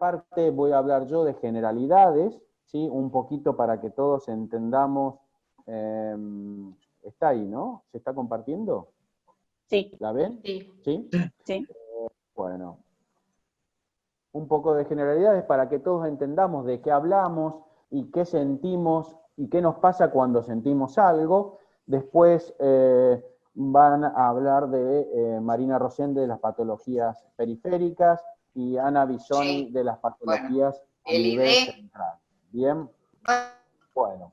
parte voy a hablar yo de generalidades, ¿sí? Un poquito para que todos entendamos. Está ahí, ¿no? ¿Se está compartiendo? Sí. ¿La ven? Sí. ¿Sí? Sí. Bueno, un poco de generalidades para que todos entendamos de qué hablamos y qué sentimos y qué nos pasa cuando sentimos algo. Después van a hablar de Marina Rosende de las patologías periféricas y Ana Bisoni Sí. de las patologías a El nivel ID. central. Bien, bueno.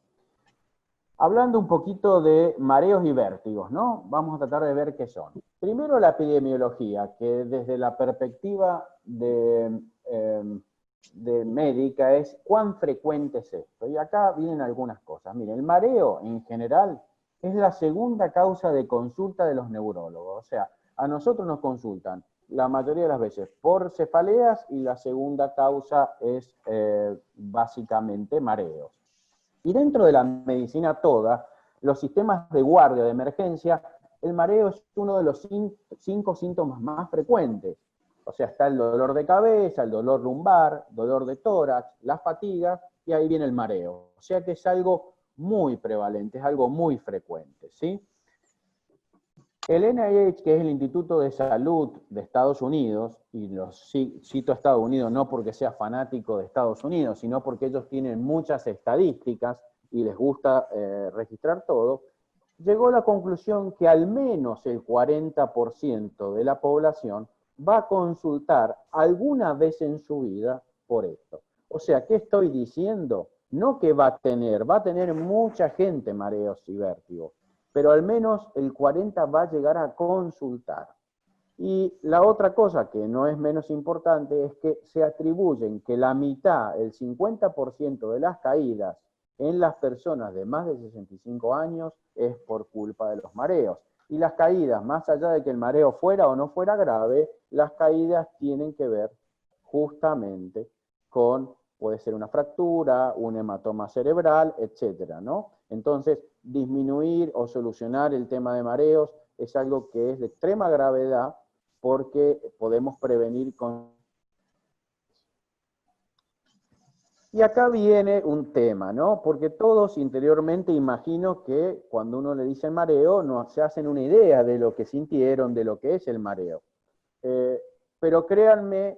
Hablando un poquito de mareos y vértigos, ¿no? Vamos a tratar de ver qué son. Primero la epidemiología, que desde la perspectiva de médica es cuán frecuente es esto. Y acá vienen algunas cosas. Miren, el mareo en general es la segunda causa de consulta de los neurólogos. O sea, a nosotros nos consultan la mayoría de las veces por cefaleas y la segunda causa es básicamente mareos. Y dentro de la medicina toda, los sistemas de guardia de emergencia, el mareo es uno de los 5 síntomas más frecuentes. O sea, está el dolor de cabeza, el dolor lumbar, dolor de tórax, la fatiga, y ahí viene el mareo. O sea que es algo muy prevalente, es algo muy frecuente, ¿sí? El NIH, que es el Instituto de Salud de Estados Unidos, y cito a Estados Unidos no porque sea fanático de Estados Unidos, sino porque ellos tienen muchas estadísticas y les gusta registrar todo, llegó a la conclusión que al menos el 40% de la población va a consultar alguna vez en su vida por esto. O sea, ¿qué estoy diciendo? No que va a tener mucha gente mareos y vértigos, pero al menos el 40% va a llegar a consultar. Y la otra cosa que no es menos importante es que se atribuyen que la mitad, el 50% de las caídas en las personas de más de 65 años es por culpa de los mareos. Y las caídas, más allá de que el mareo fuera o no fuera grave, las caídas tienen que ver justamente con, puede ser una fractura, un hematoma cerebral, etcétera, ¿no? Entonces, disminuir o solucionar el tema de mareos es algo que es de extrema gravedad porque podemos prevenir con... Y acá viene un tema, ¿no? Porque todos interiormente imagino que cuando uno le dice mareo, no se hacen una idea de lo que sintieron, de lo que es el mareo. Pero créanme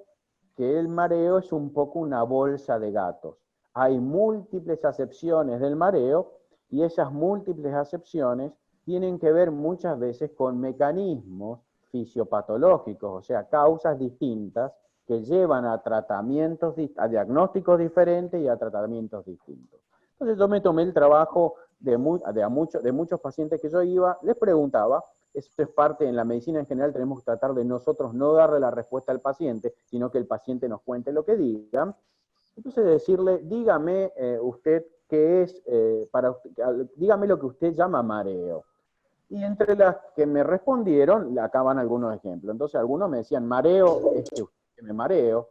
que el mareo es un poco una bolsa de gatos. Hay múltiples acepciones del mareo y esas múltiples acepciones tienen que ver muchas veces con mecanismos fisiopatológicos, o sea, causas distintas que llevan a tratamientos, a diagnósticos diferentes y a tratamientos distintos. Entonces yo me tomé el trabajo de muchos pacientes que yo iba, les preguntaba, esto es parte, en la medicina en general tenemos que tratar de nosotros no darle la respuesta al paciente, sino que el paciente nos cuente lo que diga. Entonces decirle, dígame usted qué es, dígame lo que usted llama mareo. Y entre las que me respondieron, acá van algunos ejemplos. Entonces algunos me decían, mareo es que me mareo,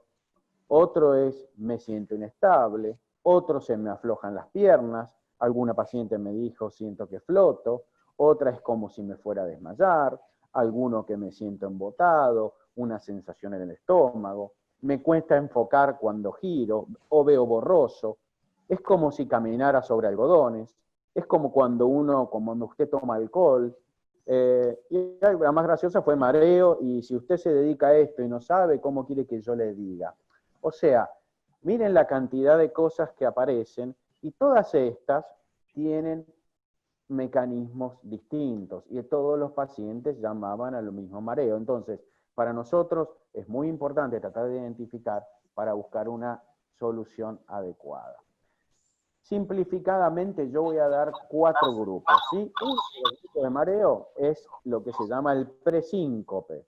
otro es me siento inestable, otro se me aflojan las piernas, alguna paciente me dijo siento que floto, otra es como si me fuera a desmayar, alguno que me siento embotado, una sensación en el estómago, me cuesta enfocar cuando giro o veo borroso, es como si caminara sobre algodones, es como cuando usted toma alcohol, y la más graciosa fue mareo, y si usted se dedica a esto y no sabe, ¿cómo quiere que yo le diga? O sea, miren la cantidad de cosas que aparecen y todas estas tienen mecanismos distintos y todos los pacientes llamaban a lo mismo mareo. Entonces, para nosotros es muy importante tratar de identificar para buscar una solución adecuada. Simplificadamente yo voy a dar 4 grupos, ¿sí? Un tipo de mareo es lo que se llama el presíncope.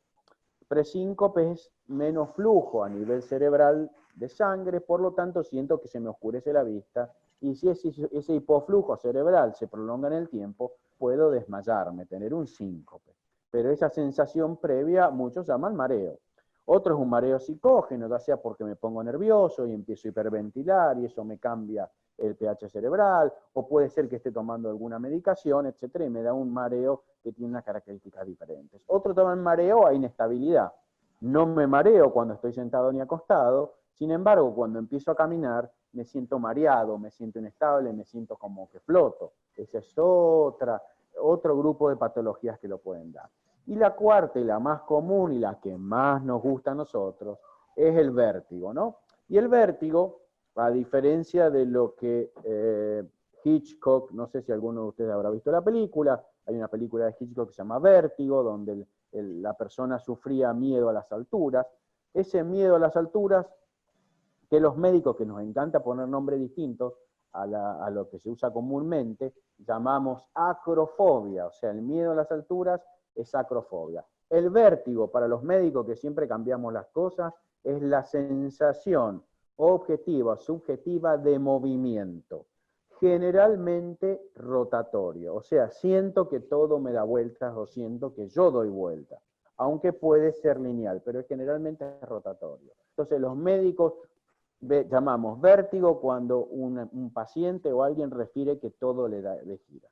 Presíncope es menos flujo a nivel cerebral de sangre, por lo tanto siento que se me oscurece la vista y si ese hipoflujo cerebral se prolonga en el tiempo, puedo desmayarme, tener un síncope. Pero esa sensación previa, muchos llaman mareo. Otro es un mareo psicógeno, ya sea porque me pongo nervioso y empiezo a hiperventilar y eso me cambia el pH cerebral, o puede ser que esté tomando alguna medicación, etcétera, y me da un mareo que tiene unas características diferentes. Otro toma mareo a inestabilidad. No me mareo cuando estoy sentado ni acostado, Sin embargo, cuando empiezo a caminar, me siento mareado, me siento inestable, me siento como que floto. Ese es otro grupo de patologías que lo pueden dar. Y la cuarta y la más común y la que más nos gusta a nosotros es el vértigo, ¿no? Y el vértigo, a diferencia de lo que Hitchcock, no sé si alguno de ustedes habrá visto la película, hay una película de Hitchcock que se llama Vértigo, donde la persona sufría miedo a las alturas. Ese miedo a las alturas, que los médicos, que nos encanta poner nombres distintos a lo que se usa comúnmente, llamamos acrofobia, o sea, el miedo a las alturas es acrofobia. El vértigo, para los médicos que siempre cambiamos las cosas, es la sensación objetiva, subjetiva de movimiento, generalmente rotatorio, o sea, siento que todo me da vueltas o siento que yo doy vueltas, aunque puede ser lineal, pero generalmente es rotatorio. Entonces los médicos llamamos vértigo cuando un paciente o alguien refiere que todo le gira.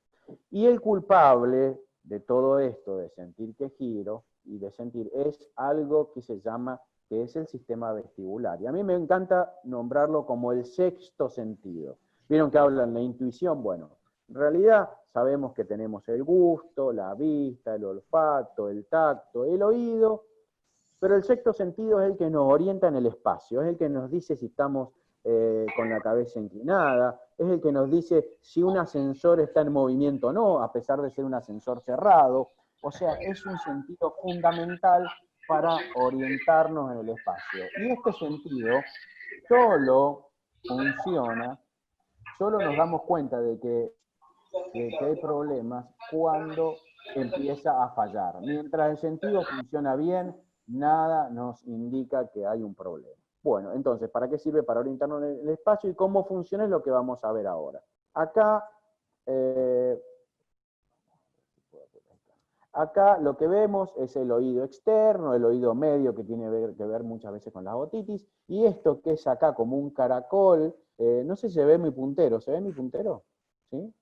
Y el culpable de todo esto, de sentir que giro y de sentir, es algo que se llama, que es el sistema vestibular. Y a mí me encanta nombrarlo como el sexto sentido. ¿Vieron que hablan de intuición? Bueno, en realidad sabemos que tenemos el gusto, la vista, el olfato, el tacto, el oído, pero el sexto sentido es el que nos orienta en el espacio, es el que nos dice si estamos con la cabeza inclinada, es el que nos dice si un ascensor está en movimiento o no, a pesar de ser un ascensor cerrado. O sea, es un sentido fundamental para orientarnos en el espacio. Y este sentido solo funciona, solo nos damos cuenta de que hay problemas cuando empieza a fallar. Mientras el sentido funciona bien, nada nos indica que hay un problema. Bueno, entonces, ¿para qué sirve? Para orientarnos en el espacio y cómo funciona es lo que vamos a ver ahora. Acá lo que vemos es el oído externo, el oído medio que tiene que ver muchas veces con la otitis, y esto que es acá como un caracol, no sé si se ve mi puntero, ¿se ve mi puntero? ¿Sí?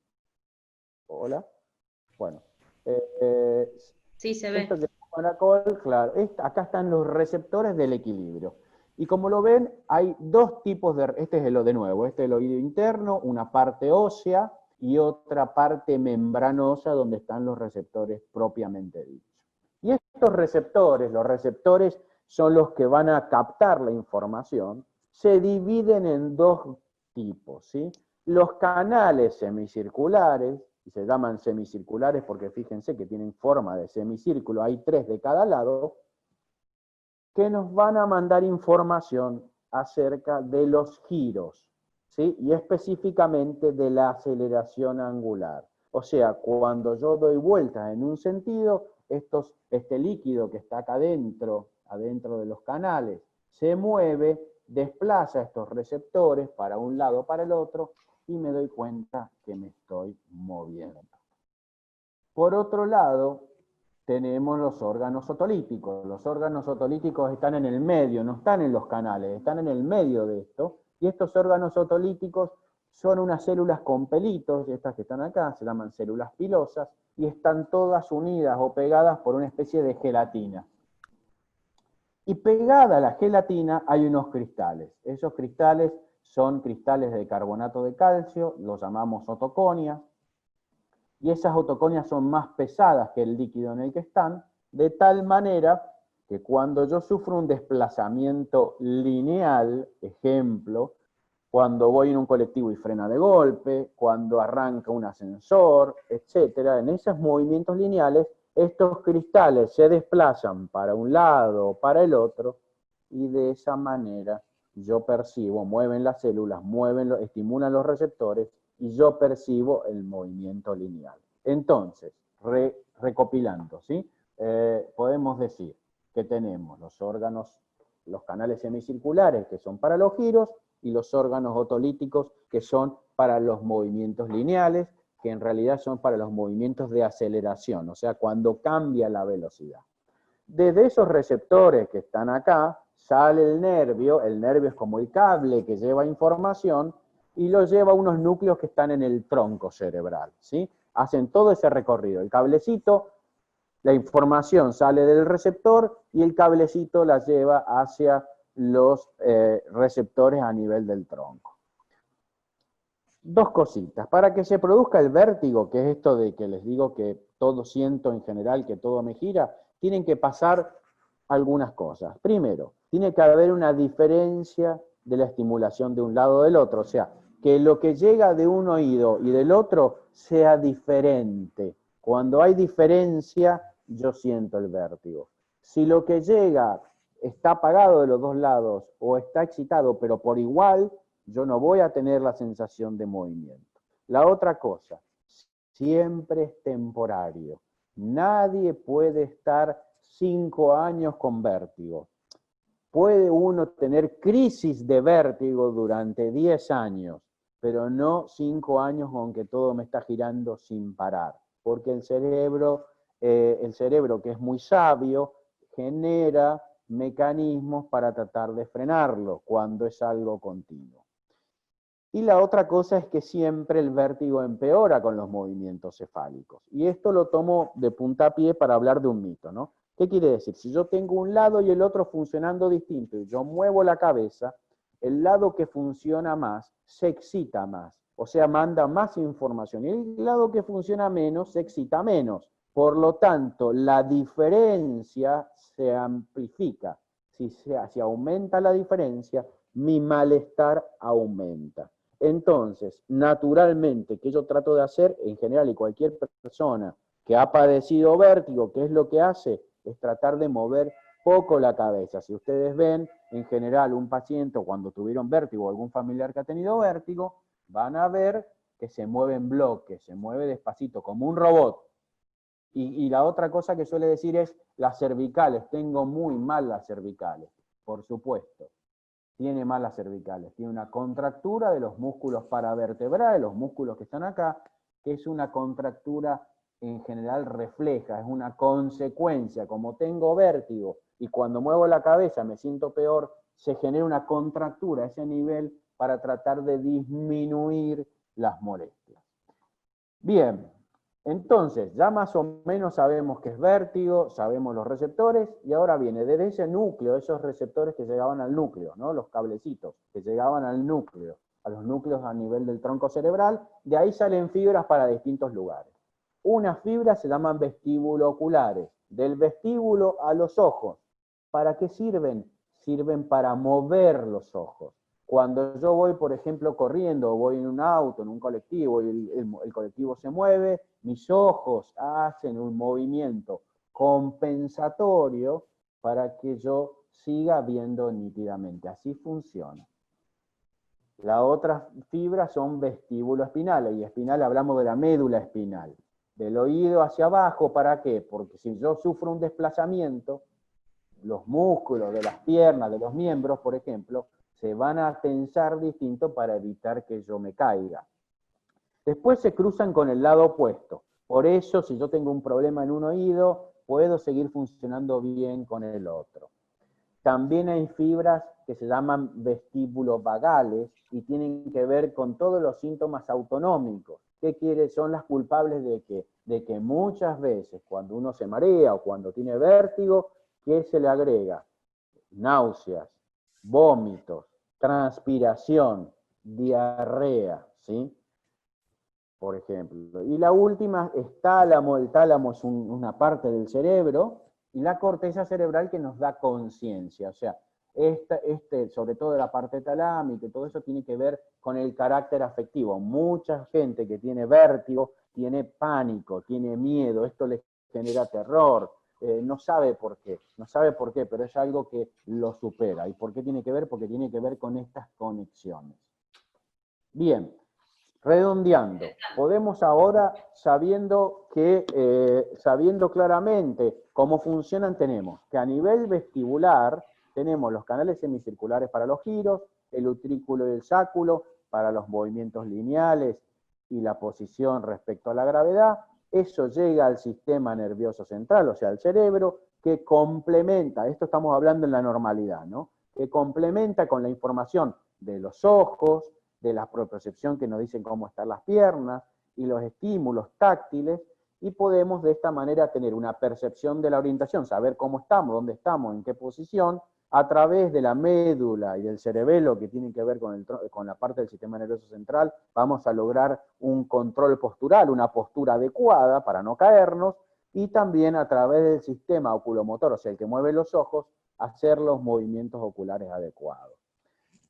Hola. Bueno. Sí, se Esto ve. que es un caracol, claro, acá están los receptores del equilibrio. Y como lo ven, hay dos tipos de, este es lo de nuevo, este es el oído interno, una parte ósea y otra parte membranosa donde están los receptores propiamente dichos. Y estos receptores, los receptores son los que van a captar la información, se dividen en dos tipos, ¿sí? Los canales semicirculares, y se llaman semicirculares porque fíjense que tienen forma de semicírculo, hay 3 de cada lado, que nos van a mandar información acerca de los giros, ¿sí? Y específicamente de la aceleración angular. O sea, cuando yo doy vueltas en un sentido, este líquido que está acá adentro de los canales, se mueve, desplaza estos receptores para un lado o para el otro, y me doy cuenta que me estoy moviendo. Por otro lado, tenemos los órganos otolíticos. Los órganos otolíticos están en el medio, no están en los canales, están en el medio de esto. Y estos órganos otolíticos son unas células con pelitos, estas que están acá, se llaman células pilosas, y están todas unidas o pegadas por una especie de gelatina. Y pegada a la gelatina hay unos cristales. Esos cristales son cristales de carbonato de calcio, los llamamos otoconias, y esas otoconias son más pesadas que el líquido en el que están, de tal manera que cuando yo sufro un desplazamiento lineal, ejemplo, cuando voy en un colectivo y frena de golpe, cuando arranca un ascensor, etcétera, en esos movimientos lineales, estos cristales se desplazan para un lado o para el otro, y de esa manera yo percibo, mueven las células, estimulan los receptores, y yo percibo el movimiento lineal. Entonces, recopilando, ¿sí? Podemos decir que tenemos los órganos, los canales semicirculares, que son para los giros, y los órganos otolíticos, que son para los movimientos lineales, que en realidad son para los movimientos de aceleración, o sea, cuando cambia la velocidad. Desde esos receptores que están acá, sale el nervio es como el cable que lleva información, y lo lleva a unos núcleos que están en el tronco cerebral, ¿sí? Hacen todo ese recorrido. El cablecito, la información sale del receptor y el cablecito la lleva hacia los receptores a nivel del tronco. Dos cositas. Para que se produzca el vértigo, que es esto de que les digo que todo siento en general, que todo me gira, tienen que pasar algunas cosas. Primero, tiene que haber una diferencia de la estimulación de un lado o del otro, o sea, que lo que llega de un oído y del otro sea diferente. Cuando hay diferencia, yo siento el vértigo. Si lo que llega está apagado de los dos lados o está excitado, pero por igual, yo no voy a tener la sensación de movimiento. La otra cosa, siempre es temporario. Nadie puede estar 5 años con vértigo. Puede uno tener crisis de vértigo durante 10 años, pero no 5 años con que todo me está girando sin parar, porque el cerebro que es muy sabio, genera mecanismos para tratar de frenarlo cuando es algo continuo. Y la otra cosa es que siempre el vértigo empeora con los movimientos cefálicos. Y esto lo tomo de puntapié para hablar de un mito, ¿no? ¿Qué quiere decir? Si yo tengo un lado y el otro funcionando distinto y yo muevo la cabeza, el lado que funciona más se excita más, o sea, manda más información. Y el lado que funciona menos se excita menos. Por lo tanto, la diferencia se amplifica. Si aumenta la diferencia, mi malestar aumenta. Entonces, naturalmente, que yo trato de hacer, en general, y cualquier persona que ha padecido vértigo, ¿qué es lo que hace? Es tratar de mover poco la cabeza. Si ustedes ven, en general, un paciente cuando tuvieron vértigo o algún familiar que ha tenido vértigo, van a ver que se mueve en bloque, se mueve despacito, como un robot. Y la otra cosa que suele decir es las cervicales, tengo muy mal las cervicales, por supuesto. Tiene mal las cervicales, tiene una contractura de los músculos paravertebrales, los músculos que están acá, que es una contractura en general refleja, es una consecuencia. Como tengo vértigo y cuando muevo la cabeza me siento peor, se genera una contractura a ese nivel para tratar de disminuir las molestias. Bien, entonces ya más o menos sabemos qué es vértigo, sabemos los receptores, y ahora viene desde ese núcleo, esos receptores que llegaban al núcleo, ¿no? Los cablecitos que llegaban al núcleo, a los núcleos a nivel del tronco cerebral, de ahí salen fibras para distintos lugares. Unas fibras se llaman vestíbulo oculares, del vestíbulo a los ojos. ¿Para qué sirven? Sirven para mover los ojos. Cuando yo voy, por ejemplo, corriendo, o voy en un auto, en un colectivo, y el colectivo se mueve, mis ojos hacen un movimiento compensatorio para que yo siga viendo nítidamente. Así funciona. Las otras fibras son vestíbulo-espinales, y espinal hablamos de la médula espinal. Del oído hacia abajo, ¿para qué? Porque si yo sufro un desplazamiento, los músculos de las piernas, de los miembros, por ejemplo, se van a tensar distinto para evitar que yo me caiga. Después se cruzan con el lado opuesto. Por eso, si yo tengo un problema en un oído, puedo seguir funcionando bien con el otro. También hay fibras que se llaman vestíbulos vagales y tienen que ver con todos los síntomas autonómicos. ¿Qué quiere? Son las culpables de que muchas veces cuando uno se marea o cuando tiene vértigo, ¿qué se le agrega? Náuseas, vómitos, transpiración, diarrea, ¿sí? Por ejemplo. Y la última es tálamo. El tálamo es una parte del cerebro, y la corteza cerebral que nos da conciencia. O sea, sobre todo la parte talámica, todo eso tiene que ver con el carácter afectivo. Mucha gente que tiene vértigo tiene pánico, tiene miedo, esto les genera terror. No sabe por qué, pero es algo que lo supera. ¿Y por qué tiene que ver? Porque tiene que ver con estas conexiones. Bien, redondeando, podemos ahora, sabiendo claramente cómo funcionan, tenemos que a nivel vestibular tenemos los canales semicirculares para los giros, el utrículo y el sáculo para los movimientos lineales y la posición respecto a la gravedad. Eso llega al sistema nervioso central, o sea, al cerebro, que complementa, esto estamos hablando en la normalidad, ¿no? Que complementa con la información de los ojos, de la propriocepción que nos dicen cómo están las piernas, y los estímulos táctiles, y podemos de esta manera tener una percepción de la orientación, saber cómo estamos, dónde estamos, en qué posición, A través de la médula y del cerebelo, que tienen que ver con la parte del sistema nervioso central, vamos a lograr un control postural, una postura adecuada para no caernos, y también a través del sistema oculomotor, o sea, el que mueve los ojos, hacer los movimientos oculares adecuados.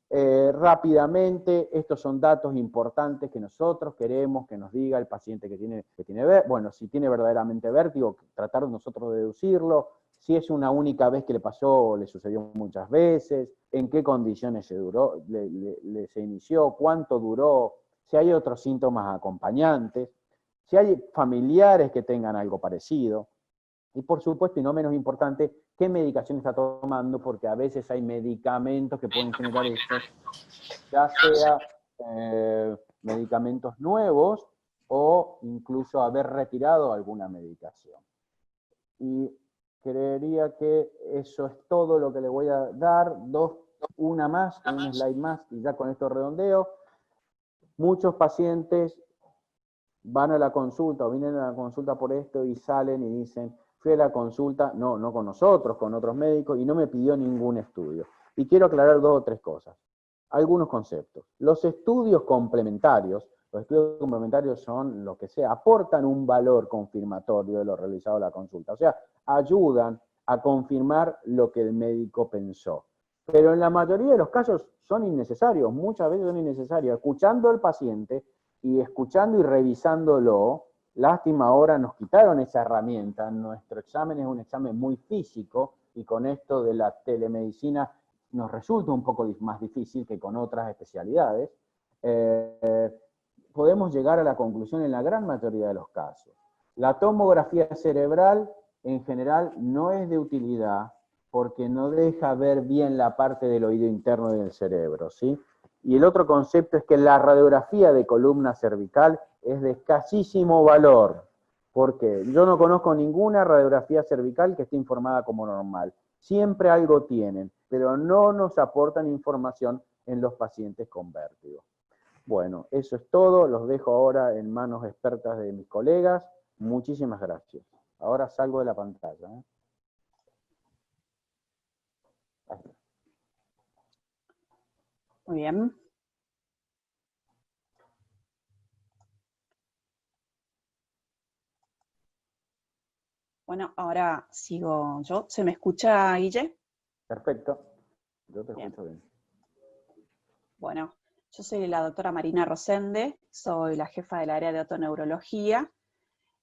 Rápidamente, estos son datos importantes que nosotros queremos que nos diga el paciente que tiene bueno, si tiene verdaderamente vértigo, tratar nosotros de deducirlo, si es una única vez que le pasó o le sucedió muchas veces, en qué condiciones se inició, cuánto duró, si hay otros síntomas acompañantes, si hay familiares que tengan algo parecido. Y por supuesto, y no menos importante, qué medicación está tomando, porque a veces hay medicamentos que pueden generar esto, ya sea medicamentos nuevos o incluso haber retirado alguna medicación. Y creería que eso es todo lo que le voy a dar. Un slide más, y ya con esto redondeo. Muchos pacientes van a la consulta o vienen a la consulta por esto y salen y dicen, fui a la consulta, no con nosotros, con otros médicos, y no me pidió ningún estudio. Y quiero aclarar 2 o 3 cosas. Algunos conceptos. Los estudios complementarios son lo que sea, aportan un valor confirmatorio de lo realizado en la consulta. O sea, ayudan a confirmar lo que el médico pensó. Pero en la mayoría de los casos son innecesarios, muchas veces son innecesarios. Escuchando al paciente y escuchando y revisándolo, lástima ahora nos quitaron esa herramienta. Nuestro examen es un examen muy físico y con esto de la telemedicina nos resulta un poco más difícil que con otras especialidades. Podemos llegar a la conclusión en la gran mayoría de los casos. La tomografía cerebral en general no es de utilidad porque no deja ver bien la parte del oído interno del cerebro, ¿sí? Y el otro concepto es que la radiografía de columna cervical es de escasísimo valor, porque yo no conozco ninguna radiografía cervical que esté informada como normal. Siempre algo tienen, pero no nos aportan información en los pacientes con vértigo. Bueno, eso es todo. Los dejo ahora en manos expertas de mis colegas. Muchísimas gracias. Ahora salgo de la pantalla. Muy bien. Bueno, ahora sigo yo. ¿Se me escucha, Guille? Perfecto. Yo te escucho bien. Bueno, yo soy la doctora Marina Rosende, soy la jefa del área de otoneurología.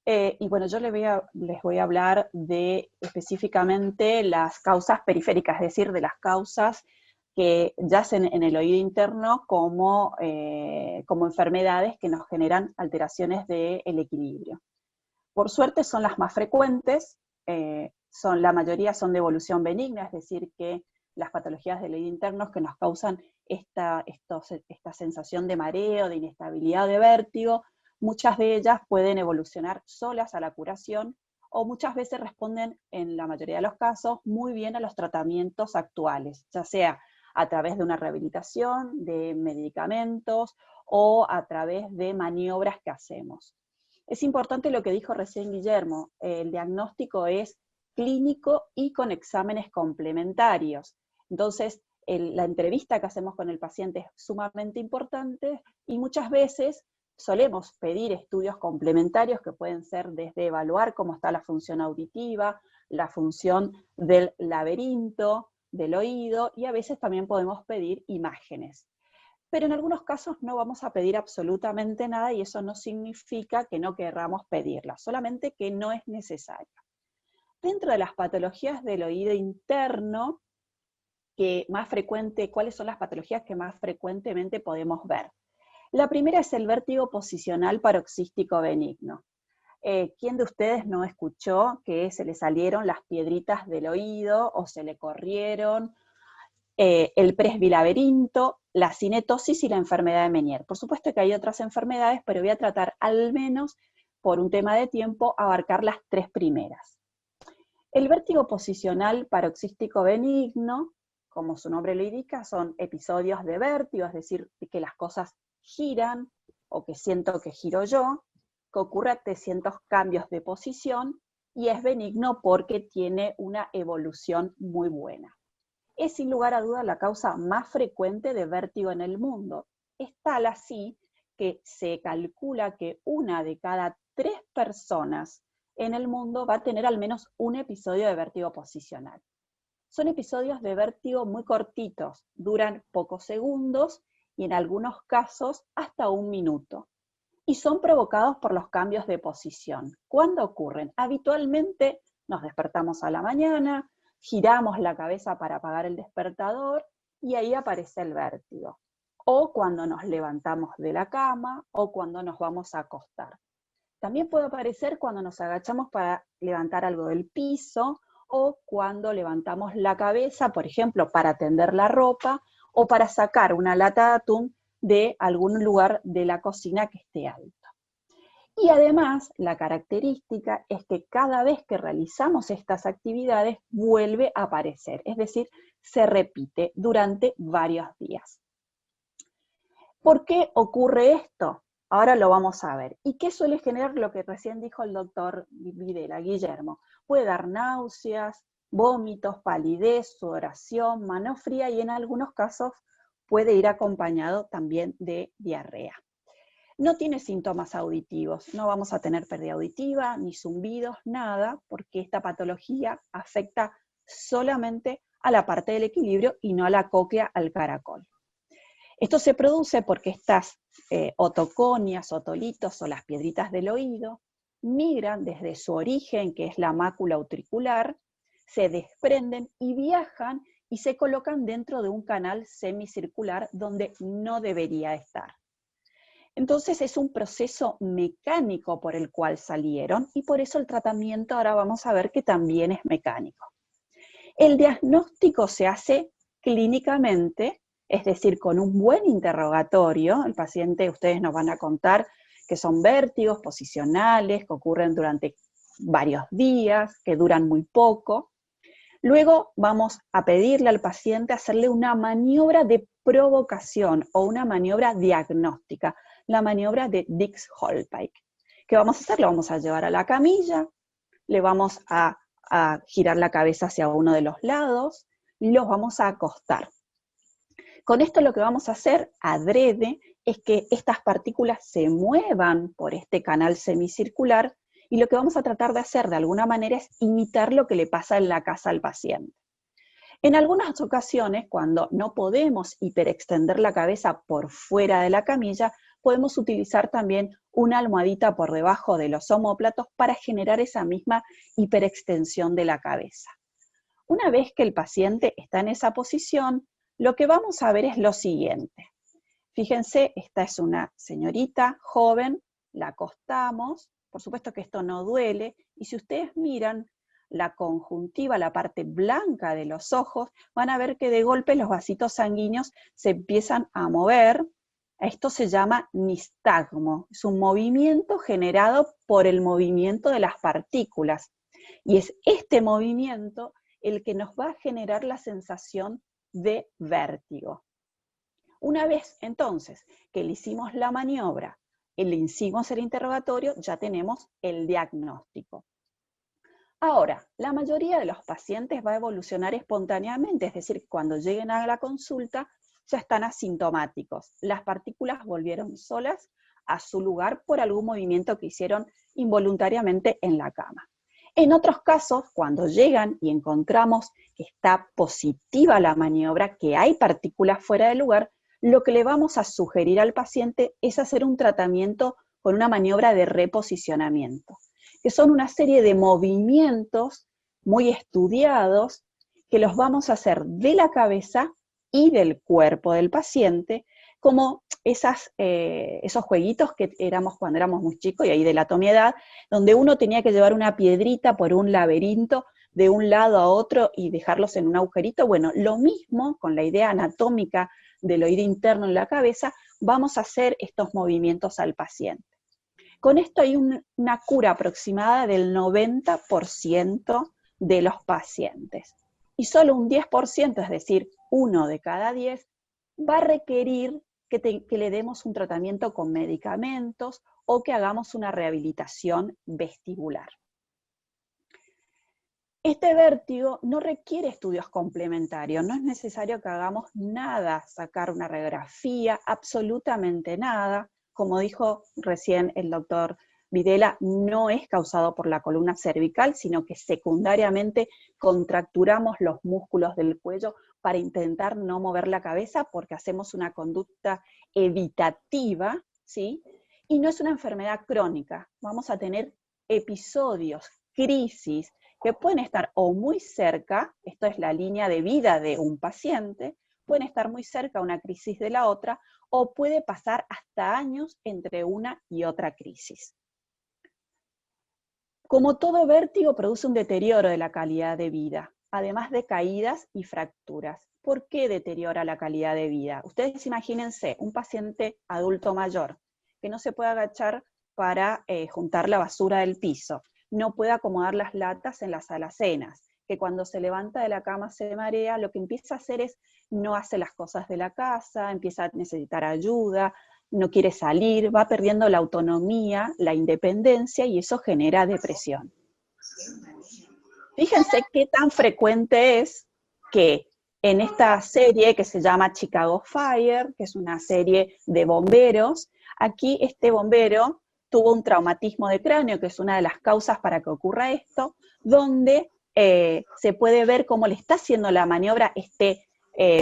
Y bueno, yo les voy a hablar de específicamente las causas periféricas, es decir, de las causas que yacen en el oído interno como enfermedades que nos generan alteraciones del equilibrio. Por suerte son las más frecuentes, la mayoría son de evolución benigna, es decir, que las patologías del oído interno que nos causan esta sensación de mareo, de inestabilidad, de vértigo, muchas de ellas pueden evolucionar solas a la curación o muchas veces responden, en la mayoría de los casos, muy bien a los tratamientos actuales, ya sea a través de una rehabilitación, de medicamentos o a través de maniobras que hacemos. Es importante lo que dijo recién Guillermo, el diagnóstico es clínico y con exámenes complementarios. Entonces, la entrevista que hacemos con el paciente es sumamente importante y muchas veces solemos pedir estudios complementarios que pueden ser desde evaluar cómo está la función auditiva, la función del laberinto, del oído, y a veces también podemos pedir imágenes. Pero en algunos casos no vamos a pedir absolutamente nada y eso no significa que no querramos pedirla, solamente que no es necesario. Dentro de las patologías del oído interno, ¿cuáles son las patologías que más frecuentemente podemos ver? La primera es el vértigo posicional paroxístico benigno. ¿Quién de ustedes no escuchó que se le salieron las piedritas del oído o se le corrieron? El presbilaberinto, la cinetosis y la enfermedad de Meniere. Por supuesto que hay otras enfermedades, pero voy a tratar al menos, por un tema de tiempo, abarcar las 3 primeras. El vértigo posicional paroxístico benigno, como su nombre lo indica, son episodios de vértigo, es decir, que las cosas giran o que siento que giro yo, que ocurre ante ciertos cambios de posición y es benigno porque tiene una evolución muy buena. es sin lugar a duda la causa más frecuente de vértigo en el mundo. Es tal así que se calcula que 1 de cada 3 personas en el mundo va a tener al menos un episodio de vértigo posicional. Son episodios de vértigo muy cortitos, duran pocos segundos y en algunos casos hasta 1 minuto. Y son provocados por los cambios de posición. ¿Cuándo ocurren? Habitualmente nos despertamos a la mañana, giramos la cabeza para apagar el despertador y ahí aparece el vértigo. O cuando nos levantamos de la cama o cuando nos vamos a acostar. También puede aparecer cuando nos agachamos para levantar algo del piso o cuando levantamos la cabeza, por ejemplo, para tender la ropa o para sacar una lata de atún de algún lugar de la cocina que esté alto. Y además, la característica es que cada vez que realizamos estas actividades vuelve a aparecer, es decir, se repite durante varios días. ¿Por qué ocurre esto? Ahora lo vamos a ver. ¿Y qué suele generar lo que recién dijo el doctor Videla, Guillermo? Puede dar náuseas, vómitos, palidez, sudoración, mano fría y en algunos casos puede ir acompañado también de diarrea. No tiene síntomas auditivos, no vamos a tener pérdida auditiva, ni zumbidos, nada, porque esta patología afecta solamente a la parte del equilibrio y no a la cóclea, al caracol. Esto se produce porque estas otoconias, otolitos o las piedritas del oído migran desde su origen, que es la mácula utricular, se desprenden y viajan y se colocan dentro de un canal semicircular donde no debería estar. Entonces es un proceso mecánico por el cual salieron y por eso el tratamiento ahora vamos a ver que también es mecánico. El diagnóstico se hace clínicamente, es decir, con un buen interrogatorio. El paciente, ustedes nos van a contar que son vértigos posicionales, que ocurren durante varios días, que duran muy poco. Luego vamos a pedirle al paciente hacerle una maniobra de provocación o una maniobra diagnóstica, la maniobra de Dix-Hallpike. ¿Qué vamos a hacer? Lo vamos a llevar a la camilla, le vamos a girar la cabeza hacia uno de los lados y los vamos a acostar. Con esto lo que vamos a hacer, adrede, es que estas partículas se muevan por este canal semicircular y lo que vamos a tratar de hacer de alguna manera es imitar lo que le pasa en la casa al paciente. En algunas ocasiones, cuando no podemos hiperextender la cabeza por fuera de la camilla, podemos utilizar también una almohadita por debajo de los omóplatos para generar esa misma hiperextensión de la cabeza. Una vez que el paciente está en esa posición, lo que vamos a ver es lo siguiente. Fíjense, esta es una señorita joven, la acostamos, por supuesto que esto no duele, y si ustedes miran la conjuntiva, la parte blanca de los ojos, van a ver que de golpe los vasitos sanguíneos se empiezan a mover. Esto se llama nistagmo, es un movimiento generado por el movimiento de las partículas, y es este movimiento el que nos va a generar la sensación de vértigo. Una vez entonces que le hicimos la maniobra, le hicimos el interrogatorio, ya tenemos el diagnóstico. Ahora, la mayoría de los pacientes va a evolucionar espontáneamente, es decir, cuando lleguen a la consulta ya están asintomáticos. Las partículas volvieron solas a su lugar por algún movimiento que hicieron involuntariamente en la cama. En otros casos, cuando llegan y encontramos que está positiva la maniobra, que hay partículas fuera del lugar, lo que le vamos a sugerir al paciente es hacer un tratamiento con una maniobra de reposicionamiento, que son una serie de movimientos muy estudiados que los vamos a hacer de la cabeza y del cuerpo del paciente, como esos jueguitos que éramos cuando éramos muy chicos, y ahí delato mi edad, donde uno tenía que llevar una piedrita por un laberinto de un lado a otro y dejarlos en un agujerito. Bueno, lo mismo con la idea anatómica del oído interno en la cabeza, vamos a hacer estos movimientos al paciente. Con esto hay una cura aproximada del 90% de los pacientes. Y solo un 10%, es decir, 1 de cada 10, va a requerir que le demos un tratamiento con medicamentos o que hagamos una rehabilitación vestibular. Este vértigo no requiere estudios complementarios, no es necesario que hagamos nada, sacar una radiografía, absolutamente nada. Como dijo recién el doctor Videla, no es causado por la columna cervical, sino que secundariamente contracturamos los músculos del cuello para intentar no mover la cabeza porque hacemos una conducta evitativa, ¿sí? Y no es una enfermedad crónica, vamos a tener episodios, crisis, que pueden estar o muy cerca, esto es la línea de vida de un paciente, pueden estar muy cerca una crisis de la otra, o puede pasar hasta años entre una y otra crisis. Como todo vértigo produce un deterioro de la calidad de vida, además de caídas y fracturas. ¿Por qué deteriora la calidad de vida? Ustedes imagínense un paciente adulto mayor que no se puede agachar para juntar la basura del piso, no puede acomodar las latas en las alacenas, que cuando se levanta de la cama se marea, lo que empieza a hacer es no hace las cosas de la casa, empieza a necesitar ayuda, no quiere salir, va perdiendo la autonomía, la independencia, y eso genera depresión. Fíjense qué tan frecuente es que en esta serie que se llama Chicago Fire, que es una serie de bomberos, aquí este bombero tuvo un traumatismo de cráneo, que es una de las causas para que ocurra esto, donde se puede ver cómo le está haciendo la maniobra este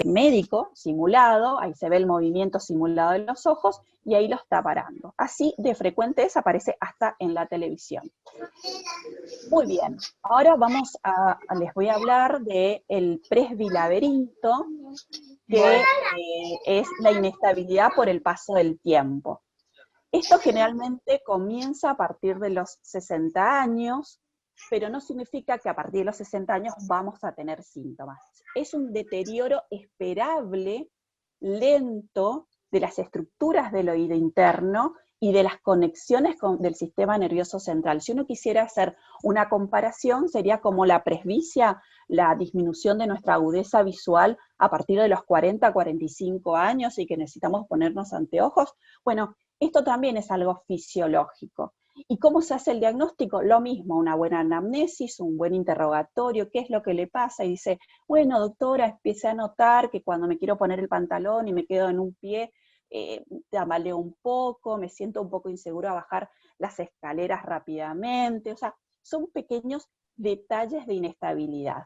médico simulado, ahí se ve el movimiento simulado de los ojos, y ahí lo está parando. Así de frecuente es, aparece hasta en la televisión. Muy bien, ahora les voy a hablar del presbilaberinto, que es la inestabilidad por el paso del tiempo. Esto generalmente comienza a partir de los 60 años, pero no significa que a partir de los 60 años vamos a tener síntomas. Es un deterioro esperable, lento, de las estructuras del oído interno y de las conexiones del sistema nervioso central. Si uno quisiera hacer una comparación, sería como la presbicia, la disminución de nuestra agudeza visual a partir de los 40, 45 años y que necesitamos ponernos anteojos. Bueno, esto también es algo fisiológico. ¿Y cómo se hace el diagnóstico? Lo mismo, una buena anamnesis, un buen interrogatorio, ¿qué es lo que le pasa? Y dice, bueno, doctora, empecé a notar que cuando me quiero poner el pantalón y me quedo en un pie, tambaleo un poco, me siento un poco inseguro a bajar las escaleras rápidamente, o sea, son pequeños detalles de inestabilidad.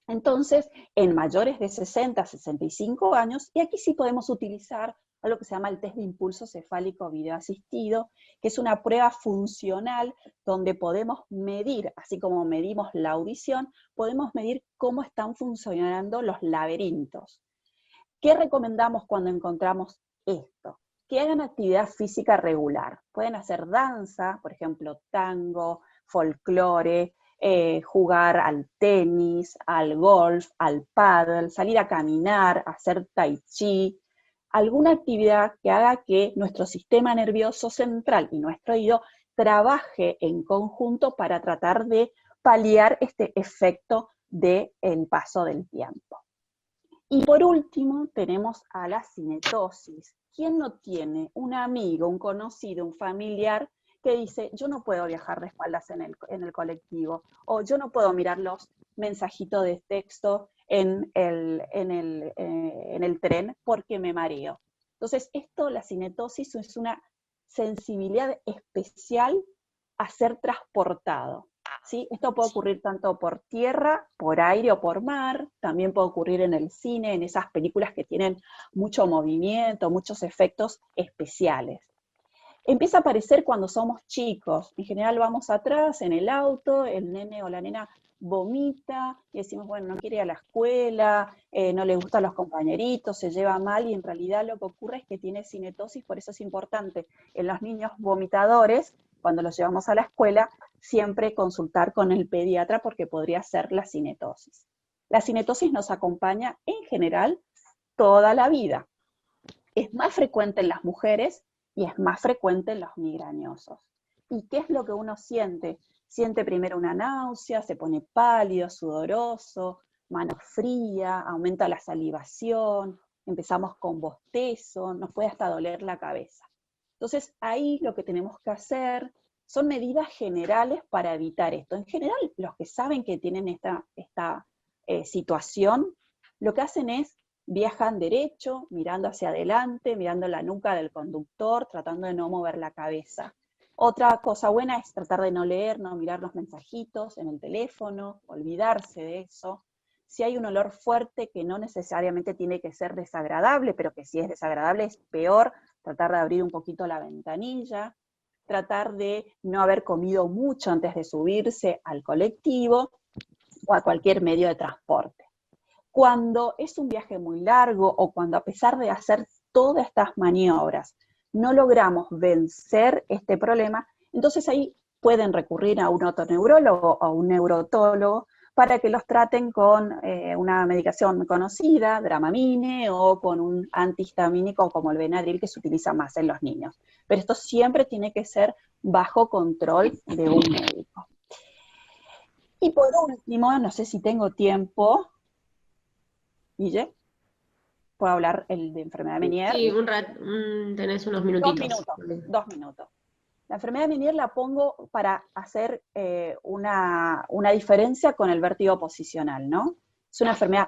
Entonces, en mayores de 60, 65 años, y aquí sí podemos utilizar algo que se llama el test de impulso cefálico videoasistido, que es una prueba funcional donde podemos medir, así como medimos la audición, podemos medir cómo están funcionando los laberintos. ¿Qué recomendamos cuando encontramos esto? Que hagan actividad física regular. Pueden hacer danza, por ejemplo, tango, folclore, jugar al tenis, al golf, al pádel, salir a caminar, hacer tai chi, alguna actividad que haga que nuestro sistema nervioso central y nuestro oído trabaje en conjunto para tratar de paliar este efecto del paso del tiempo. Y por último tenemos a la cinetosis. ¿Quién no tiene un amigo, un conocido, un familiar que dice, yo no puedo viajar de espaldas en el colectivo, o yo no puedo mirar los mensajitos de texto en el tren porque me mareo? Entonces, la cinetosis es una sensibilidad especial a ser transportado. ¿Sí? Esto puede ocurrir tanto por tierra, por aire o por mar, también puede ocurrir en el cine, en esas películas que tienen mucho movimiento, muchos efectos especiales. Empieza a aparecer cuando somos chicos, en general vamos atrás en el auto, el nene o la nena vomita y decimos, bueno, no quiere ir a la escuela, no le gustan los compañeritos, se lleva mal, y en realidad lo que ocurre es que tiene cinetosis. Por eso es importante en los niños vomitadores, cuando los llevamos a la escuela, siempre consultar con el pediatra porque podría ser la cinetosis. La cinetosis nos acompaña en general toda la vida. Es más frecuente en las mujeres y es más frecuente en los migrañosos. ¿Y qué es lo que uno siente? Siente primero una náusea, se pone pálido, sudoroso, mano fría, aumenta la salivación, empezamos con bostezo, nos puede hasta doler la cabeza. Entonces ahí lo que tenemos que hacer, Son medidas generales para evitar esto. En general, los que saben que tienen esta situación, lo que hacen es viajan derecho, mirando hacia adelante, mirando la nuca del conductor, tratando de no mover la cabeza. Otra cosa buena es tratar de no leer, no mirar los mensajitos en el teléfono, olvidarse de eso. Si hay un olor fuerte que no necesariamente tiene que ser desagradable, pero que si es desagradable es peor, tratar de abrir un poquito la ventanilla, tratar de no haber comido mucho antes de subirse al colectivo o a cualquier medio de transporte. Cuando es un viaje muy largo o cuando a pesar de hacer todas estas maniobras no logramos vencer este problema, entonces ahí pueden recurrir a un otoneurólogo o a un neurotólogo para que los traten con una medicación conocida, Dramamine, o con un antihistamínico como el Benadryl, que se utiliza más en los niños. Pero esto siempre tiene que ser bajo control de un médico. Y por último, no sé si tengo tiempo, Guille, ¿puedo hablar de enfermedad de Menier? Sí, tenés unos minutitos. 2 minutos. La enfermedad de Menier la pongo para hacer una diferencia con el vértigo posicional, ¿no? Es una enfermedad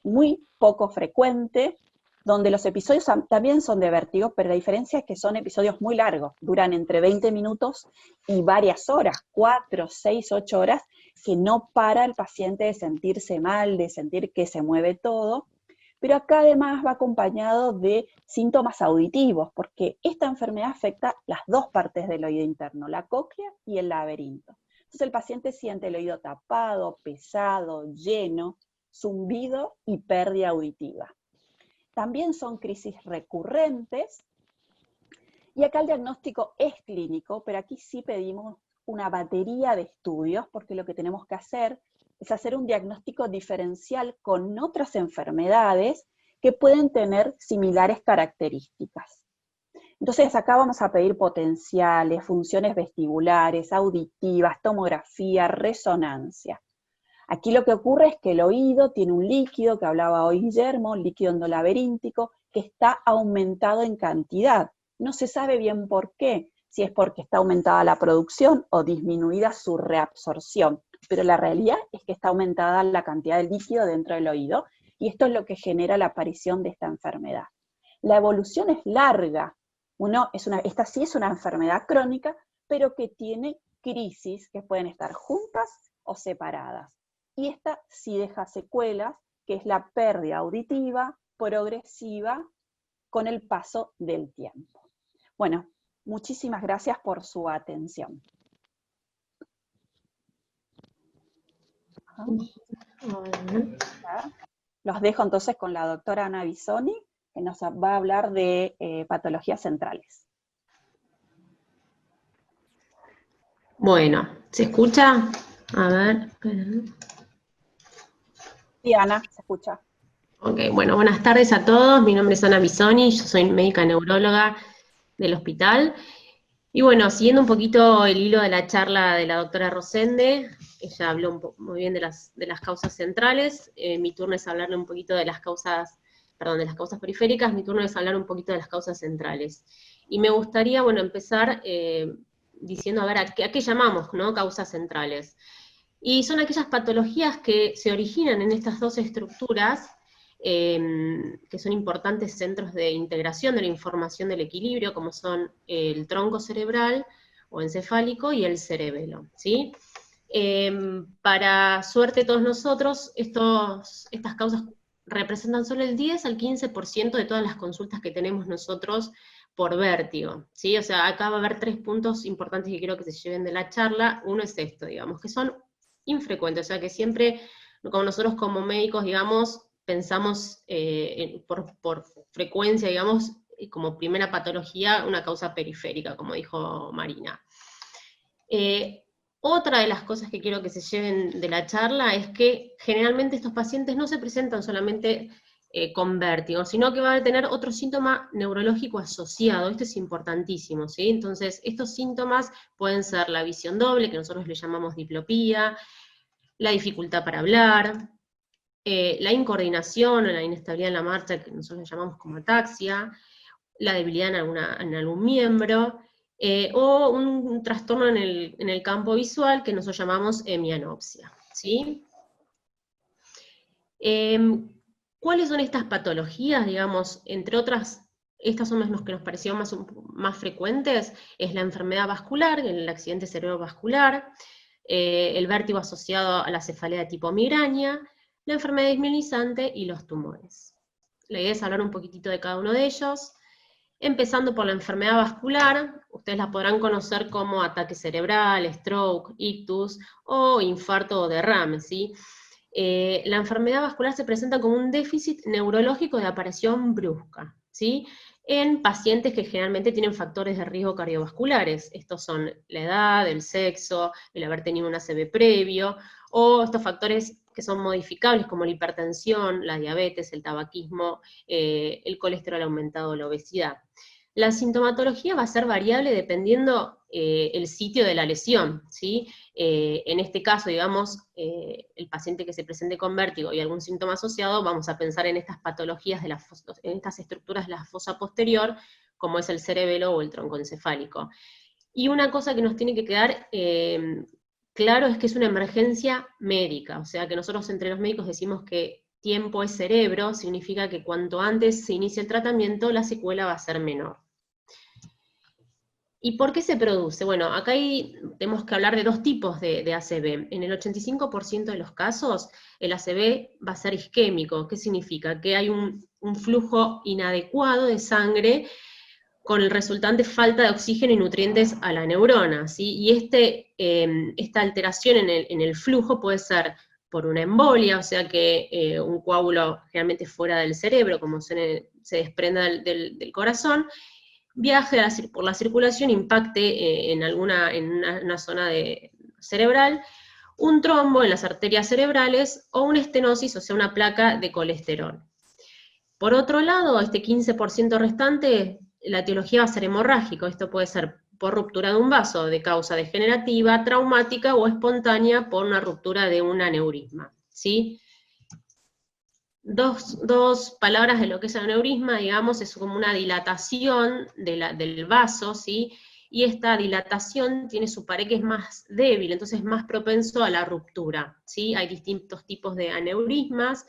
muy poco frecuente, donde los episodios también son de vértigo, pero la diferencia es que son episodios muy largos, duran entre 20 minutos y varias horas, 4, 6, 8 horas, que no para el paciente de sentirse mal, de sentir que se mueve todo, pero acá además va acompañado de síntomas auditivos, porque esta enfermedad afecta las dos partes del oído interno, la cóclea y el laberinto. Entonces el paciente siente el oído tapado, pesado, lleno, zumbido y pérdida auditiva. También son crisis recurrentes, y acá el diagnóstico es clínico, pero aquí sí pedimos una batería de estudios, porque lo que tenemos que hacer es hacer un diagnóstico diferencial con otras enfermedades que pueden tener similares características. Entonces acá vamos a pedir potenciales, funciones vestibulares, auditivas, tomografía, resonancia. Aquí lo que ocurre es que el oído tiene un líquido, que hablaba hoy Guillermo, líquido endolaberíntico, que está aumentado en cantidad. No se sabe bien por qué, si es porque está aumentada la producción o disminuida su reabsorción, pero la realidad es que está aumentada la cantidad de líquido dentro del oído, y esto es lo que genera la aparición de esta enfermedad. La evolución es larga. Esta sí es una enfermedad crónica, pero que tiene crisis que pueden estar juntas o separadas. Y esta sí deja secuelas, que es la pérdida auditiva progresiva con el paso del tiempo. Bueno, muchísimas gracias por su atención. Los dejo entonces con la doctora Ana Bisoni, que nos va a hablar de patologías centrales. Bueno, ¿se escucha? A ver. Sí, Ana, se escucha. Ok, bueno, buenas tardes a todos. Mi nombre es Ana Bisoni, yo soy médica neuróloga del hospital. Y bueno, siguiendo un poquito el hilo de la charla de la doctora Rosende, ella habló muy bien de las causas centrales. Mi turno es hablarle un poquito de las causas periféricas, mi turno es hablar un poquito de las causas centrales. Y me gustaría, bueno, empezar diciendo, a ver, ¿a qué llamamos, no? Causas centrales. Y son aquellas patologías que se originan en estas dos estructuras, que son importantes centros de integración de la información del equilibrio, como son el tronco cerebral o encefálico y el cerebelo, ¿sí? Para suerte de todos nosotros, estas causas representan solo el 10 al 15% de todas las consultas que tenemos nosotros por vértigo, ¿sí? O sea, acá va a haber 3 puntos importantes que quiero que se lleven de la charla. Uno es esto, digamos, que son infrecuentes, o sea, que siempre, como nosotros como médicos, digamos, pensamos por frecuencia, digamos, como primera patología, una causa periférica, como dijo Marina. Otra de las cosas que quiero que se lleven de la charla es que generalmente estos pacientes no se presentan solamente con vértigo, sino que van a tener otro síntoma neurológico asociado. Esto es importantísimo, ¿sí? Entonces, estos síntomas pueden ser la visión doble, que nosotros le llamamos diplopía, la dificultad para hablar, la incoordinación o la inestabilidad en la marcha, que nosotros le llamamos como ataxia, la debilidad en algún miembro, o un trastorno en el campo visual que nosotros llamamos hemianopsia, ¿sí? ¿Cuáles son estas patologías? Digamos, entre otras, estas son las que nos parecieron más frecuentes, es la enfermedad vascular, el accidente cerebrovascular, el vértigo asociado a la cefalea de tipo migraña, la enfermedad desmielinizante y los tumores. La idea es hablar un poquitito de cada uno de ellos, empezando por la enfermedad vascular. Ustedes la podrán conocer como ataque cerebral, stroke, ictus o infarto o derrame, ¿sí? La enfermedad vascular se presenta como un déficit neurológico de aparición brusca, ¿sí? En pacientes que generalmente tienen factores de riesgo cardiovasculares. Estos son la edad, el sexo, el haber tenido un ACV previo, o estos factores que son modificables como la hipertensión, la diabetes, el tabaquismo, el colesterol aumentado, la obesidad. La sintomatología va a ser variable dependiendo el sitio de la lesión, ¿sí? En este caso, digamos, el paciente que se presente con vértigo y algún síntoma asociado, vamos a pensar en estas patologías, en estas estructuras de la fosa posterior, como es el cerebelo o el tronco encefálico. Y una cosa que nos tiene que quedar claro es que es una emergencia médica, o sea que nosotros entre los médicos decimos que tiempo es cerebro, significa que cuanto antes se inicie el tratamiento, la secuela va a ser menor. ¿Y por qué se produce? Bueno, acá tenemos que hablar de dos tipos de ACV. En el 85% de los casos, el ACV va a ser isquémico. ¿Qué significa? Que hay un flujo inadecuado de sangre con el resultante falta de oxígeno y nutrientes a la neurona, ¿sí? Y esta alteración en el flujo puede ser por una embolia, o sea que un coágulo generalmente fuera del cerebro, como se desprenda del corazón, viaje por la circulación, impacte en una zona cerebral, un trombo en las arterias cerebrales o una estenosis, o sea, una placa de colesterol. Por otro lado, este 15% restante, la etiología va a ser hemorrágico. Esto puede ser por ruptura de un vaso de causa degenerativa, traumática o espontánea por una ruptura de un aneurisma, ¿sí? Dos palabras de lo que es el aneurisma, digamos, es como una dilatación del vaso, ¿sí? Y esta dilatación tiene su pared que es más débil, entonces es más propenso a la ruptura, ¿sí? Hay distintos tipos de aneurismas,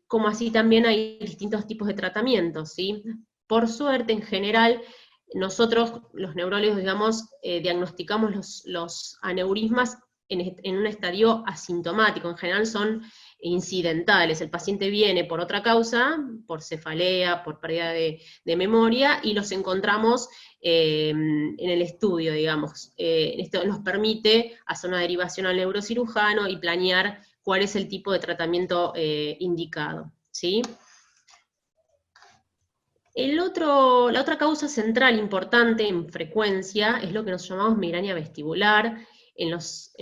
como así también hay distintos tipos de tratamientos, ¿sí? Por suerte, en general, nosotros, los neurólogos, digamos, diagnosticamos los aneurismas en un estadio asintomático, en general son incidentales, el paciente viene por otra causa, por cefalea, por pérdida de memoria, y los encontramos en el estudio, digamos. Esto nos permite hacer una derivación al neurocirujano y planear cuál es el tipo de tratamiento indicado, ¿sí? La otra causa central importante en frecuencia es lo que nos llamamos migraña vestibular. En los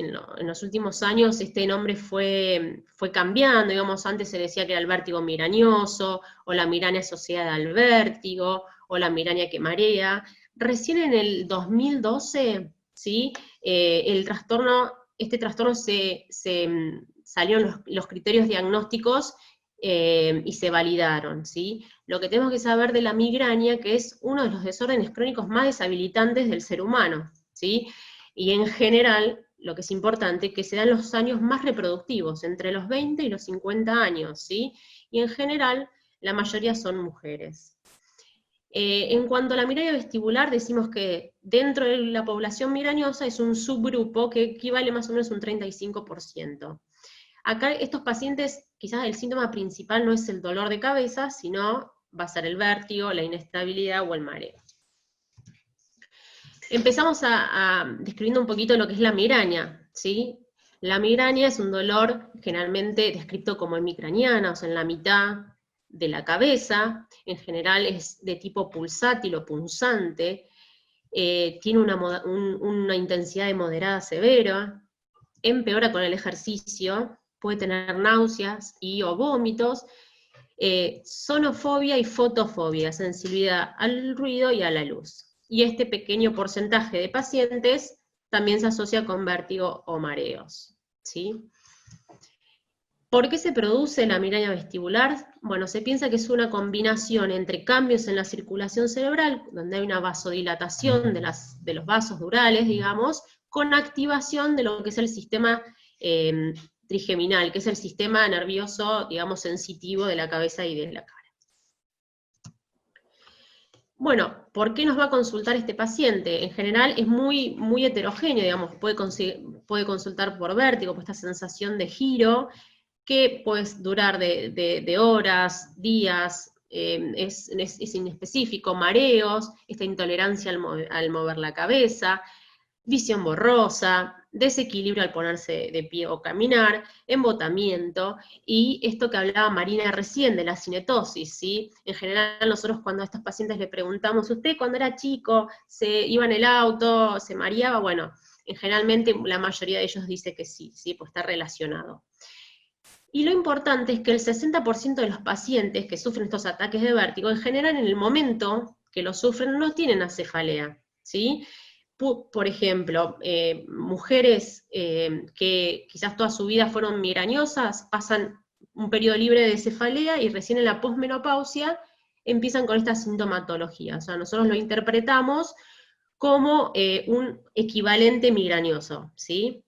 últimos años este nombre fue cambiando, digamos, antes se decía que era el vértigo migrañoso, o la migraña asociada al vértigo, o la migraña que marea. Recién en el 2012, ¿sí? Este trastorno salieron los criterios diagnósticos y se validaron, ¿sí? Lo que tenemos que saber de la migraña, que es uno de los desórdenes crónicos más deshabilitantes del ser humano, ¿sí? Y en general, lo que es importante, que se dan los años más reproductivos, entre los 20 y los 50 años, ¿sí? Y en general, la mayoría son mujeres. En cuanto a la migraña vestibular, decimos que dentro de la población migrañosa es un subgrupo que equivale más o menos a un 35%. Acá estos pacientes, quizás el síntoma principal no es el dolor de cabeza, sino va a ser el vértigo, la inestabilidad o el mareo. Empezamos describiendo un poquito lo que es la migraña, ¿sí? La migraña es un dolor generalmente descrito como hemicraniana, o sea, en la mitad de la cabeza, en general es de tipo pulsátil o punzante, tiene una intensidad de moderada a severa, empeora con el ejercicio, puede tener náuseas o vómitos, sonofobia y fotofobia, sensibilidad al ruido y a la luz. Y este pequeño porcentaje de pacientes también se asocia con vértigo o mareos, ¿sí? ¿Por qué se produce la migraña vestibular? Bueno, se piensa que es una combinación entre cambios en la circulación cerebral, donde hay una vasodilatación de los vasos durales, digamos, con activación de lo que es el sistema trigeminal, que es el sistema nervioso, digamos, sensitivo de la cabeza y de la cara. Bueno, ¿por qué nos va a consultar este paciente? En general es muy, muy heterogéneo, digamos, puede consultar por vértigo, por esta sensación de giro, que puede durar de horas, días, es inespecífico, mareos, esta intolerancia al mover la cabeza, visión borrosa, desequilibrio al ponerse de pie o caminar, embotamiento, y esto que hablaba Marina recién de la cinetosis, ¿sí? En general nosotros cuando a estos pacientes le preguntamos, ¿usted cuando era chico se iba en el auto, se mareaba? Bueno, generalmente la mayoría de ellos dice que sí, ¿sí? Pues está relacionado. Y lo importante es que el 60% de los pacientes que sufren estos ataques de vértigo, en general en el momento que lo sufren no tienen acefalea, ¿sí? Por ejemplo, mujeres que quizás toda su vida fueron migrañosas, pasan un periodo libre de cefalea y recién en la posmenopausia empiezan con esta sintomatología. O sea, nosotros lo interpretamos como un equivalente migrañoso, ¿sí?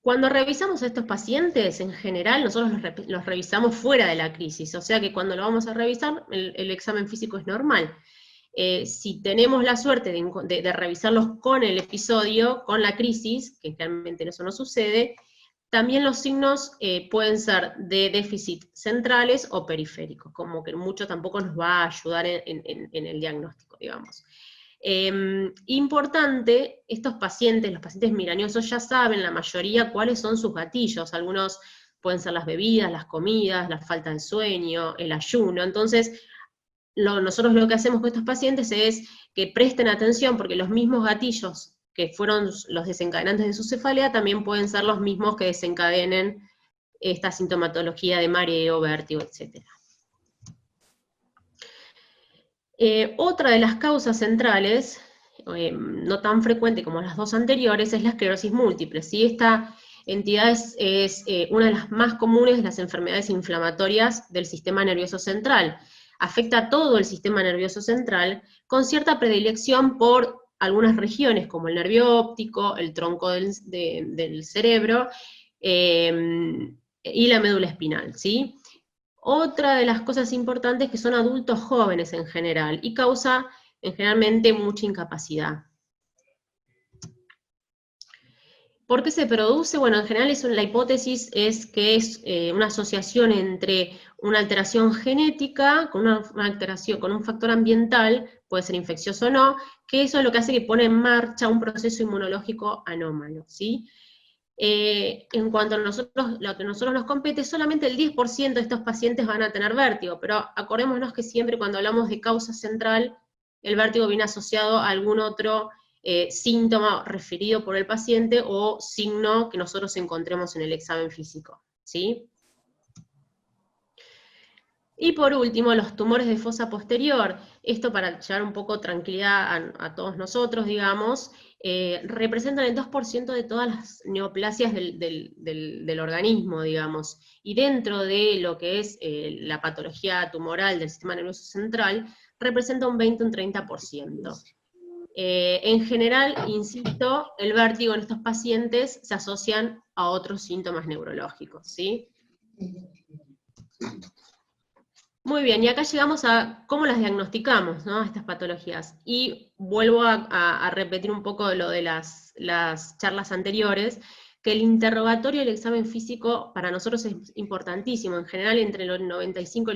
Cuando revisamos a estos pacientes, en general, nosotros los revisamos fuera de la crisis, o sea que cuando lo vamos a revisar, el examen físico es normal. Si tenemos la suerte de revisarlos con el episodio, con la crisis, que realmente eso no sucede, también los signos pueden ser de déficit centrales o periféricos, como que mucho tampoco nos va a ayudar en el diagnóstico, digamos. Importante, los pacientes migrañosos ya saben la mayoría cuáles son sus gatillos, algunos pueden ser las bebidas, las comidas, la falta de sueño, el ayuno, entonces nosotros lo que hacemos con estos pacientes es que presten atención porque los mismos gatillos que fueron los desencadenantes de su cefalea también pueden ser los mismos que desencadenen esta sintomatología de mareo, vértigo, etc. Otra de las causas centrales, no tan frecuente como las dos anteriores, es la esclerosis múltiple. ¿Sí? Esta entidad es una de las más comunes de las enfermedades inflamatorias del sistema nervioso central. Afecta a todo el sistema nervioso central, con cierta predilección por algunas regiones, como el nervio óptico, el tronco del cerebro, y la médula espinal, ¿sí? Otra de las cosas importantes es que son adultos jóvenes en general, y causa generalmente mucha incapacidad. ¿Por qué se produce? Bueno, en general la hipótesis es que es una asociación entre una alteración genética con una alteración, con un factor ambiental, puede ser infeccioso o no, que eso es lo que hace que pone en marcha un proceso inmunológico anómalo, ¿sí? En cuanto a lo que a nosotros nos compete, solamente el 10% de estos pacientes van a tener vértigo, pero acordémonos que siempre cuando hablamos de causa central, el vértigo viene asociado a algún otro síntoma referido por el paciente o signo que nosotros encontremos en el examen físico, ¿sí? Y por último, los tumores de fosa posterior, esto para llevar un poco tranquilidad a todos nosotros, digamos, representan el 2% de todas las neoplasias del organismo, digamos, y dentro de lo que es la patología tumoral del sistema nervioso central, representa un 20 o un 30%. En general, insisto, el vértigo en estos pacientes se asocian a otros síntomas neurológicos, ¿sí? Muy bien, y acá llegamos a cómo las diagnosticamos, ¿no? Estas patologías. Y vuelvo a repetir un poco lo de las charlas anteriores, que el interrogatorio del examen físico para nosotros es importantísimo. En general, entre el 95 y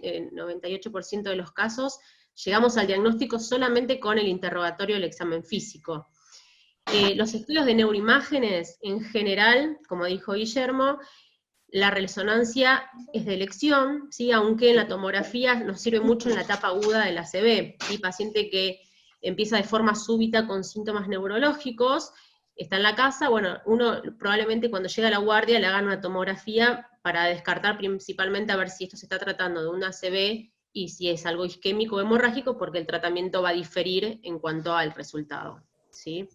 el 98% de los casos, llegamos al diagnóstico solamente con el interrogatorio del examen físico. Los estudios de neuroimágenes, en general, como dijo Guillermo, la resonancia es de elección, ¿sí? Aunque en la tomografía nos sirve mucho en la etapa aguda del ACV, ¿sí? Paciente que empieza de forma súbita con síntomas neurológicos, está en la casa, bueno, uno probablemente cuando llega a la guardia le hagan una tomografía para descartar principalmente a ver si esto se está tratando de un ACV y si es algo isquémico o hemorrágico, porque el tratamiento va a diferir en cuanto al resultado, ¿sí?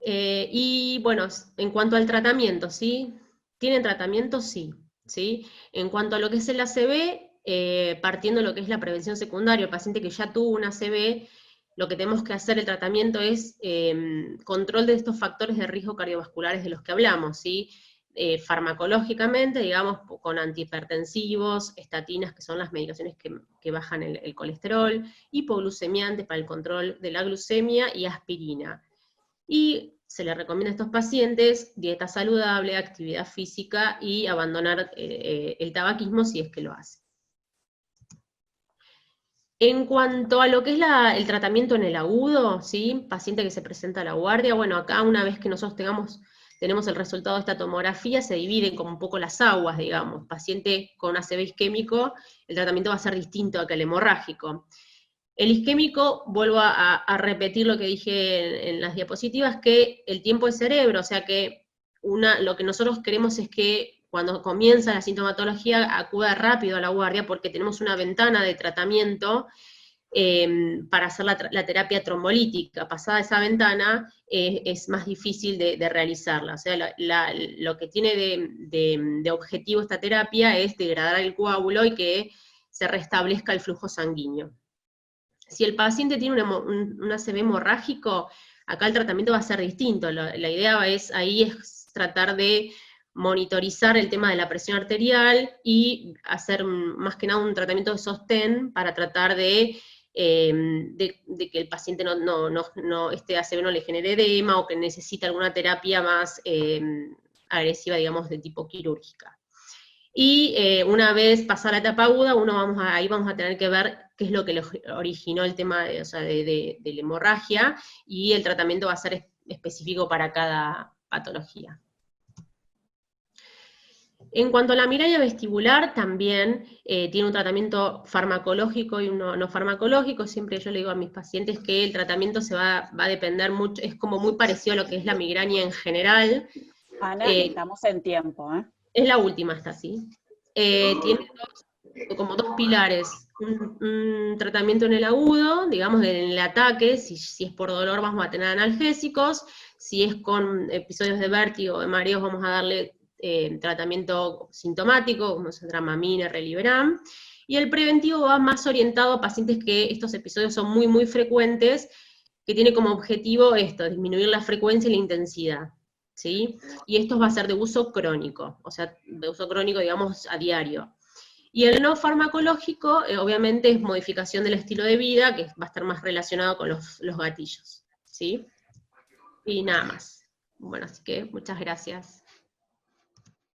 Y bueno, en cuanto al tratamiento, ¿sí? ¿Tienen tratamiento? Sí, ¿sí? En cuanto a lo que es el ACV, partiendo de lo que es la prevención secundaria, el paciente que ya tuvo un ACV, lo que tenemos que hacer el tratamiento es control de estos factores de riesgo cardiovasculares de los que hablamos, ¿sí? Farmacológicamente, digamos, con antihipertensivos, estatinas, que son las medicaciones que bajan el colesterol, hipoglucemiantes para el control de la glucemia, y aspirina. Y se le recomienda a estos pacientes dieta saludable, actividad física y abandonar el tabaquismo si es que lo hace. En cuanto a lo que es el tratamiento en el agudo, ¿sí? Paciente que se presenta a la guardia, bueno, acá una vez que nosotros tenemos el resultado de esta tomografía, se dividen como un poco las aguas, digamos. Paciente con ACV isquémico, el tratamiento va a ser distinto a que el hemorrágico. El isquémico, vuelvo a repetir lo que dije en las diapositivas, que el tiempo del cerebro, o sea que lo que nosotros queremos es que cuando comienza la sintomatología acuda rápido a la guardia, porque tenemos una ventana de tratamiento para hacer la terapia trombolítica. Pasada esa ventana es más difícil de realizarla. O sea, lo que tiene de objetivo esta terapia es degradar el coágulo y que se restablezca el flujo sanguíneo. Si el paciente tiene un ACV hemorrágico, acá el tratamiento va a ser distinto. La idea es tratar de monitorizar el tema de la presión arterial y hacer más que nada un tratamiento de sostén para tratar de que el paciente este ACV no le genere edema o que necesite alguna terapia más agresiva, digamos, de tipo quirúrgica. Y una vez pasada la etapa aguda, ahí vamos a tener que ver qué es lo que originó el tema de la hemorragia, y el tratamiento va a ser específico para cada patología. En cuanto a la migraña vestibular, también tiene un tratamiento farmacológico y uno no farmacológico. Siempre yo le digo a mis pacientes que el tratamiento va a depender mucho, es como muy parecido a lo que es la migraña en general. Ana, estamos en tiempo, ¿eh? Es la última, esta, ¿sí? Tiene como dos pilares. Un tratamiento en el agudo, digamos, en el ataque. Si es por dolor, vamos a tener analgésicos. Si es con episodios de vértigo o de mareos, vamos a darle tratamiento sintomático, como es Dramamine, Reliberam. Y el preventivo va más orientado a pacientes que estos episodios son muy, muy frecuentes, que tiene como objetivo esto, disminuir la frecuencia y la intensidad. ¿Sí? Y esto va a ser de uso crónico, o sea, de uso crónico, digamos, a diario. Y el no farmacológico, obviamente, es modificación del estilo de vida, que va a estar más relacionado con los gatillos, ¿sí? Y nada más. Bueno, así que muchas gracias.